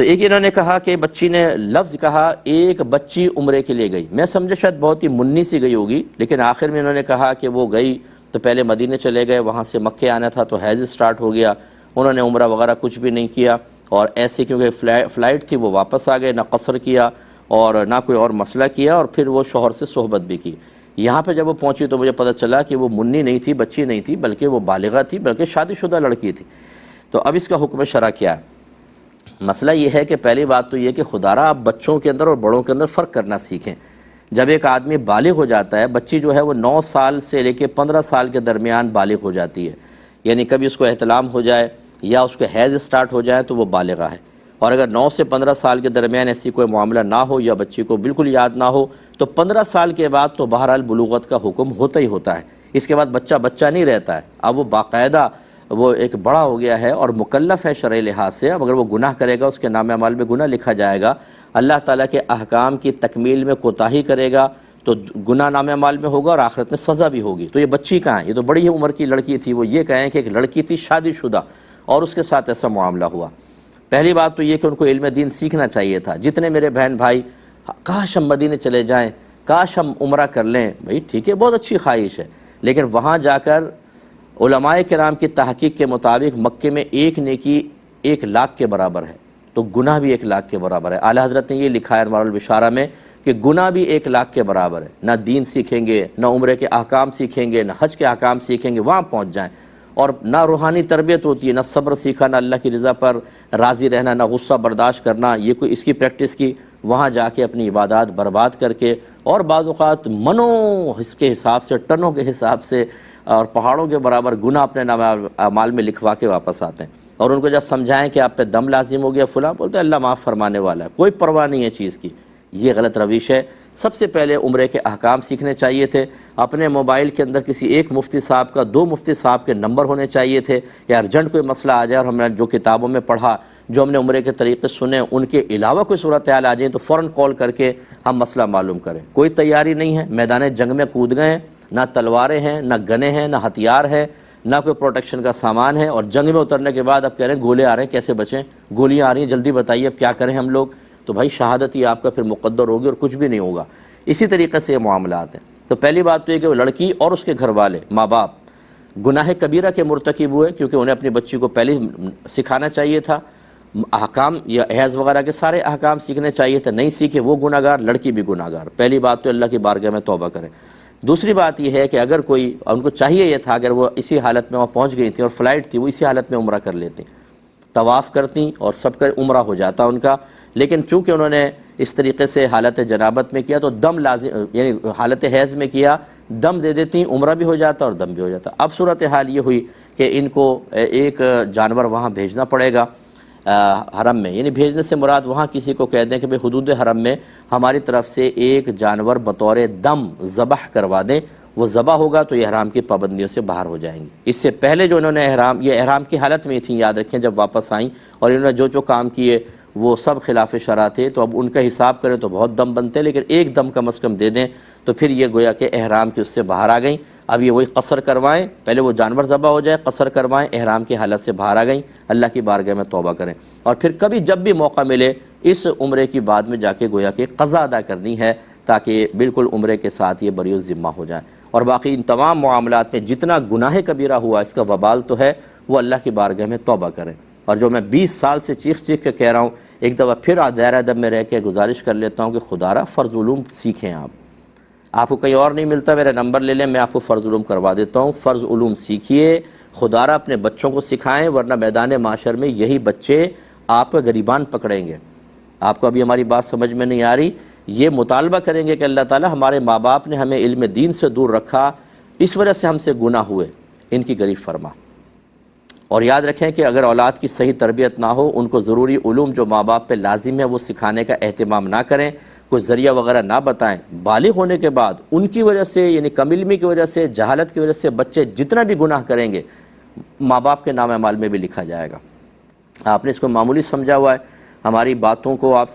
تو ایک انہوں نے کہا کہ بچی نے لفظ کہا ایک بچی عمرے کے لیے گئی، میں سمجھا شاید بہت ہی منی سی گئی ہوگی، لیکن آخر میں انہوں نے کہا کہ وہ گئی تو پہلے مدینے چلے گئے، وہاں سے مکے آنا تھا تو حیض سٹارٹ ہو گیا، انہوں نے عمرہ وغیرہ کچھ بھی نہیں کیا، اور ایسے کیونکہ فلائٹ تھی وہ واپس آ گئے، نہ قصر کیا اور نہ کوئی اور مسئلہ کیا، اور پھر وہ شوہر سے صحبت بھی کی۔ یہاں پہ جب وہ پہنچی تو مجھے پتہ چلا کہ وہ منی نہیں تھی، بچی نہیں تھی، بلکہ وہ بالغہ تھی، بلکہ شادی شدہ لڑکی تھی۔ تو اب اس کا حکم شرع کیا ہے؟ مسئلہ یہ ہے کہ پہلی بات تو یہ کہ خدا را آپ بچوں کے اندر اور بڑوں کے اندر فرق کرنا سیکھیں۔ جب ایک آدمی بالغ ہو جاتا ہے، بچی جو ہے وہ 9 سال سے لے کے 15 سال کے درمیان بالغ ہو جاتی ہے، یعنی کبھی اس کو احتلام ہو جائے یا اس کو حیض سٹارٹ ہو جائے تو وہ بالغہ ہے، اور اگر 9 سے 15 سال کے درمیان ایسی کوئی معاملہ نہ ہو یا بچی کو بالکل یاد نہ ہو تو 15 سال کے بعد تو بہرحال بلوغت کا حکم ہوتا ہی ہوتا ہے۔ اس کے بعد بچہ بچہ نہیں رہتا ہے، اب وہ باقاعدہ وہ ایک بڑا ہو گیا ہے اور مکلف ہے شرعی لحاظ سے۔ اب اگر وہ گناہ کرے گا اس کے نام اعمال میں گناہ لکھا جائے گا، اللہ تعالیٰ کے احکام کی تکمیل میں کوتاہی کرے گا تو گناہ نام اعمال میں ہوگا اور آخرت میں سزا بھی ہوگی۔ تو یہ بچی کہاں ہے؟ یہ تو بڑی عمر کی لڑکی تھی۔ وہ یہ کہیں کہ ایک لڑکی تھی شادی شدہ اور اس کے ساتھ ایسا معاملہ ہوا۔ پہلی بات تو یہ کہ ان کو علم دین سیکھنا چاہیے تھا۔ جتنے میرے بہن بھائی کاش ہم مدینے چلے جائیں، کاش ہم عمرہ کر لیں، بھائی ٹھیک ہے، بہت اچھی خواہش ہے، لیکن وہاں جا کر علماء کرام کی تحقیق کے مطابق مکے میں ایک نیکی 1 لاکھ کے برابر ہے، تو گناہ بھی 1 لاکھ کے برابر ہے۔ اعلیٰ حضرت نے یہ لکھا ہے انوار البشارہ میں کہ گناہ بھی 1 لاکھ کے برابر ہے۔ نہ دین سیکھیں گے، نہ عمرے کے احکام سیکھیں گے، نہ حج کے احکام سیکھیں گے، وہاں پہنچ جائیں، اور نہ روحانی تربیت ہوتی ہے، نہ صبر سیکھا، نہ اللہ کی رضا پر راضی رہنا، نہ غصہ برداشت کرنا، یہ کوئی اس کی پریکٹس کی، وہاں جا کے اپنی عبادات برباد کر کے، اور بعض اوقات منوں اس کے حساب سے، ٹنوں کے حساب سے اور پہاڑوں کے برابر گناہ اپنے نام اعمال میں لکھوا کے واپس آتے ہیں۔ اور ان کو جب سمجھائیں کہ آپ پہ دم لازم ہو گیا فلاں، بولتے ہیں اللہ معاف فرمانے والا ہے، کوئی پرواہ نہیں ہے چیز کی۔ یہ غلط روش ہے۔ سب سے پہلے عمرے کے احکام سیکھنے چاہیے تھے۔ اپنے موبائل کے اندر کسی ایک مفتی صاحب کا 2 مفتی صاحب کے نمبر ہونے چاہیے تھے، یا ارجنٹ کوئی مسئلہ آ جائے اور ہم نے جو کتابوں میں پڑھا، جو ہم نے عمرے کے طریقے سنے، ان کے علاوہ کوئی صورتحال آ جائیں تو فوراً کال کر کے ہم مسئلہ معلوم کریں۔ کوئی تیاری نہیں ہے، میدان جنگ میں کود گئے ہیں، نہ تلواریں ہیں، نہ گنے ہیں، نہ ہتھیار ہے، نہ کوئی پروٹیکشن کا سامان ہے، اور جنگ میں اترنے کے بعد اب کہہ رہے ہیں گولے آ رہے ہیں کیسے بچیں، گولیاں آ رہی ہیں جلدی بتائیے اب کیا کریں ہم لوگ۔ تو بھائی شہادت ہی آپ کا پھر مقدر ہوگی اور کچھ بھی نہیں ہوگا۔ اسی طریقے سے یہ معاملات ہیں۔ تو پہلی بات تو یہ کہ وہ لڑکی اور اس کے گھر والے ماں باپ گناہ کبیرہ کے مرتکب ہوئے، کیونکہ انہیں اپنی بچی کو پہلے سکھانا چاہیے تھا، احکام یا حیض وغیرہ کے سارے احکام سیکھنے چاہیے تھے، نہیں سیکھے وہ گناہ گار، لڑکی بھی گناہ گار۔ پہلی بات تو اللہ کی بارگاہ میں توبہ کریں۔ دوسری بات یہ ہے کہ اگر کوئی، ان کو چاہیے یہ تھا اگر وہ اسی حالت میں وہاں پہنچ گئی تھیں اور فلائٹ تھی، وہ اسی حالت میں عمرہ کر لیتی، طواف کرتی اور سب کا عمرہ ہو جاتا ان کا، لیکن چونکہ انہوں نے اس طریقے سے حالت جنابت میں کیا تو دم لازم، یعنی حالت حیض میں کیا، دم دے دیتی، عمرہ بھی ہو جاتا اور دم بھی ہو جاتا۔ اب صورتحال یہ ہوئی کہ ان کو ایک جانور وہاں بھیجنا پڑے گا حرم میں، یعنی بھیجنے سے مراد وہاں کسی کو کہہ دیں کہ بھئی حدود حرم میں ہماری طرف سے ایک جانور بطور دم ذبح کروا دیں، وہ ذبح ہوگا تو یہ احرام کی پابندیوں سے باہر ہو جائیں گے۔ اس سے پہلے جو انہوں نے یہ احرام کی حالت میں تھیں، یاد رکھیں، جب واپس آئیں اور انہوں نے جو کام کیے وہ سب خلاف شرع تھے، تو اب ان کا حساب کریں تو بہت دم بنتے، لیکن ایک دم کم از کم دے دیں تو پھر یہ گویا کہ احرام کی اس سے باہر آ گئیں۔ اب یہ وہی قصر کروائیں، پہلے وہ جانور ذبح ہو جائے، قصر کروائیں، احرام کی حالت سے باہر آ گئیں، اللہ کی بارگاہ میں توبہ کریں، اور پھر کبھی جب بھی موقع ملے اس عمرے کی بعد میں جا کے گویا کہ قضا ادا کرنی ہے، تاکہ بالکل عمرے کے ساتھ یہ بری الذمہ ہو جائیں۔ اور باقی ان تمام معاملات میں جتنا گناہ کبیرہ ہوا اس کا وبال تو ہے، وہ اللہ کی بارگاہ میں توبہ کریں۔ اور جو میں 20 سال سے چیخ چیخ کے کہہ رہا ہوں، ایک دفعہ پھر دائرہ ادب میں رہ کے گزارش کر لیتا ہوں کہ خدا را فرض علوم سیکھیں۔ آپ کو کہیں اور نہیں ملتا، میرا نمبر لے لیں، میں آپ کو فرض علوم کروا دیتا ہوں۔ فرض علوم سیکھیے، خدا را اپنے بچوں کو سکھائیں، ورنہ میدان معاشر میں یہی بچے آپ کا گریبان پکڑیں گے۔ آپ کو ابھی ہماری بات سمجھ میں نہیں آ رہی؟ یہ مطالبہ کریں گے کہ اللہ تعالیٰ ہمارے ماں باپ نے ہمیں علم دین سے دور رکھا، اس وجہ سے ہم سے گناہ ہوئے، ان کی غریب فرما۔ اور یاد رکھیں کہ اگر اولاد کی صحیح تربیت نہ ہو، ان کو ضروری علوم جو ماں باپ پہ لازم ہے وہ سکھانے کا اہتمام نہ کریں، کوئی ذریعہ وغیرہ نہ بتائیں، بالغ ہونے کے بعد ان کی وجہ سے، یعنی کم علمی کی وجہ سے، جہالت کی وجہ سے بچے جتنا بھی گناہ کریں گے ماں باپ کے نام اعمال میں بھی لکھا جائے گا۔ آپ نے اس کو معمولی سمجھا ہوا ہے، ہماری باتوں کو آپ